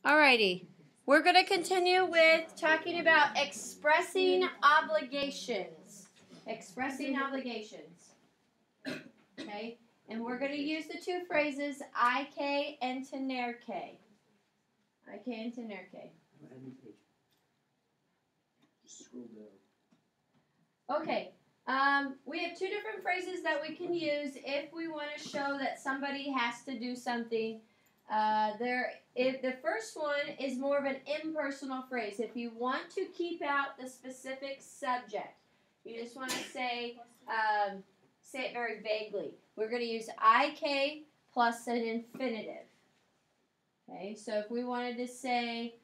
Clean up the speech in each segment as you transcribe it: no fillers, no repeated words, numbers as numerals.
Alrighty, we're going to continue with talking about expressing obligations. Expressing obligations. Okay, and we're going to use the two phrases IK and tener K. IK and tener K. Scroll down. Okay, we have two different phrases that we can use if we want to show that somebody has to do something. If the first one is more of an impersonal phrase. If you want to keep out the specific subject, you just want to say it very vaguely. We're going to use IK plus an infinitive. Okay, so if we wanted to say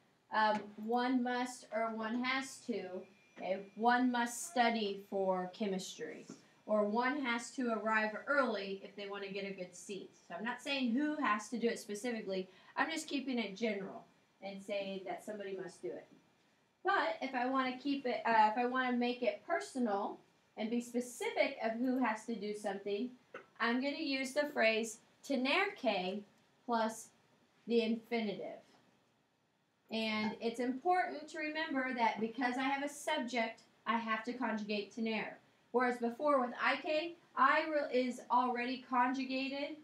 one must or one has to, okay, one must study for chemistry. Or one has to arrive early if they want to get a good seat. So I'm not saying who has to do it specifically. I'm just keeping it general and saying that somebody must do it. But if I want to keep it, if I want to make it personal and be specific of who has to do something, I'm going to use the phrase tener K plus the infinitive. And it's important to remember that because I have a subject, I have to conjugate tener. Whereas before with IK, I is already conjugated,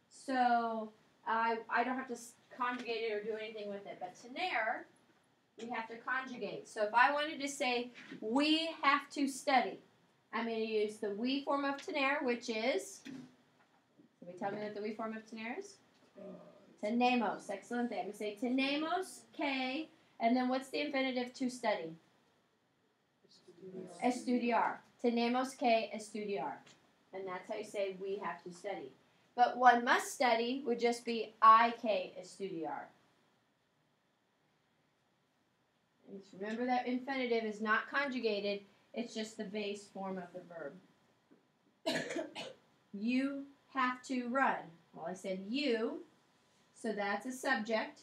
so I don't have to conjugate it or do anything with it. But tener, we have to conjugate. So if I wanted to say, we have to study, I'm going to use the we form of tener, which is, can we tell me what the we form of tener is? Tenemos. Excellent. I'm going to say tenemos, K, and then what's the infinitive to study? Estudiar. Tenemos que estudiar. And that's how you say we have to study. But one must study would just be IK estudiar. And just remember that infinitive is not conjugated. It's just the base form of the verb. You have to run. Well, I said you, so that's a subject.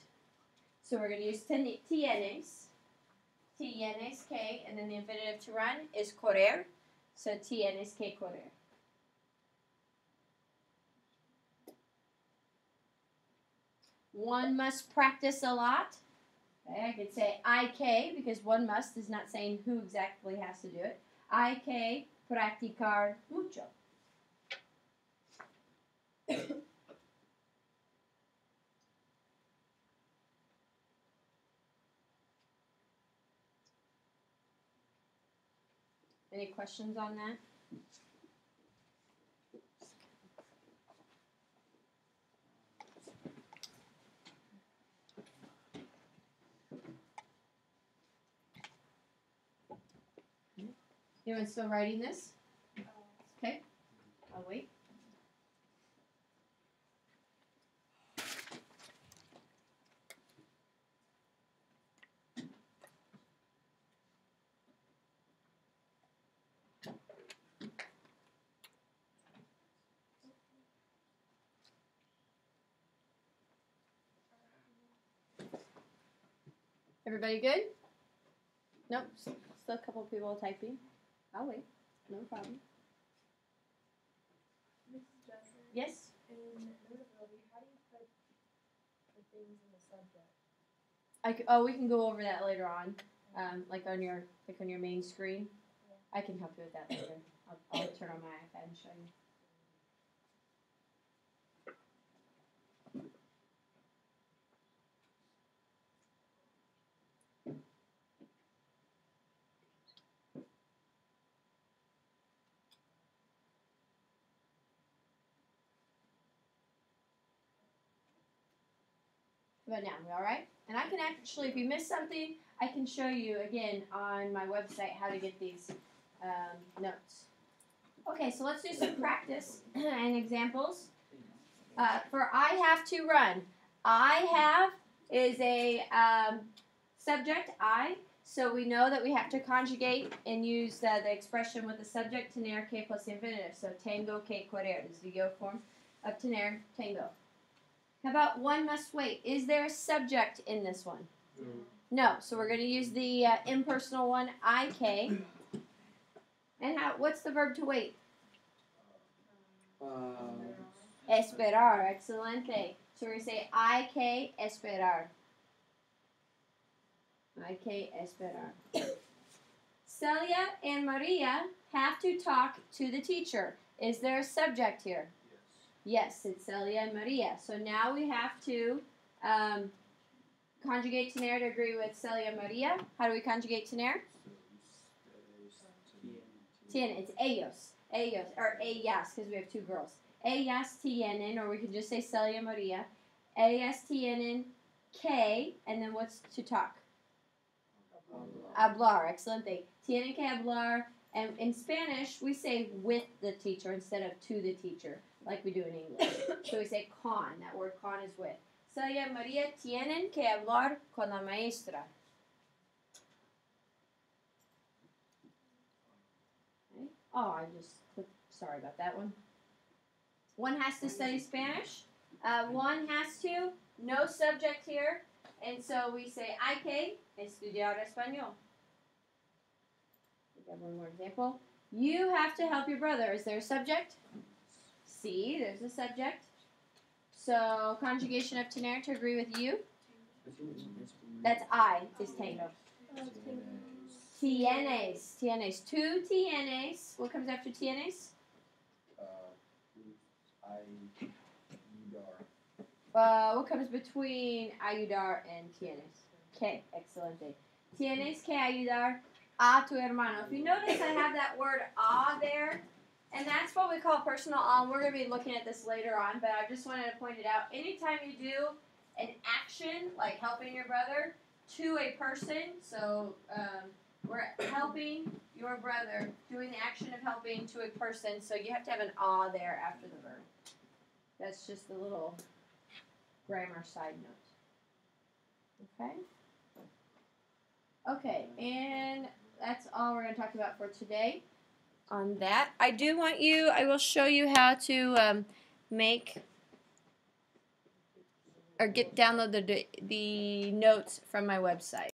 So we're going to use tienes. Tienes que, and then the infinitive to run is correr. So tienes que correr. One must practice a lot. Okay, I could say IK because one must is not saying who exactly has to do it. IK practicar mucho. Any questions on that? Anyone still writing this? Okay, I'll wait. Everybody good? Nope, still a couple people typing. I'll wait, no problem. Mrs. Jesser, Yes? in notability, how do you put the things in the subject? We can go over that later on, like on your main screen. Yeah. I can help you with that later. I'll turn on my iPad and show you. But now, we all right? And I can actually, if you missed something, I can show you again on my website how to get these notes. Okay, so let's do some practice and examples. For I have to run. I have is a subject, I. So we know that we have to conjugate and use the expression with the subject, tener que plus the infinitive. So tengo que correr is the yo form of tener, tengo. How about one must wait? Is there a subject in this one? No. So we're going to use the impersonal one, IK. And what's the verb to wait? Esperar. Excelente. So we're going to say IK esperar. Hay que esperar. Celia and Maria have to talk to the teacher. Is there a subject here? Yes, it's Celia and Maria. So now we have to conjugate tener to agree with Celia and Maria. How do we conjugate tener? Tienen. It's ellos. Ellos. Or ellas, because we have two girls. Ellas tienen, or we can just say Celia and Maria. Ellas tienen que, and then what's to talk? Hablar. Excelente. Tienen que hablar. And in Spanish, we say with the teacher instead of to the teacher, like we do in English. So we say con. That word con is with. Celia y Maria tienen que hablar con la maestra. Okay. Oh, I just clicked. Sorry about that one. One has to study Spanish. One has to. No subject here. And so we say, hay que estudiar español. We got one more example. You have to help your brother. Is there a subject? See, there's a subject. So, conjugation of tener to agree with you. That's I, is tengo. Tienes. Tienes. Two tienes. What comes after tienes? What comes between ayudar and tienes? Que, excelente. Tienes que ayudar a tu hermano. If you notice, I have that word a there, and that's what we call personal and we're going to be looking at this later on, but I just wanted to point it out. Anytime you do an action, like helping your brother, to a person, so we're helping your brother, doing the action of helping to a person, so you have to have an a there after the verb. That's just a little grammar side note. Okay? Okay, and that's all we're going to talk about for today on that. I will show you how to download the notes from my website.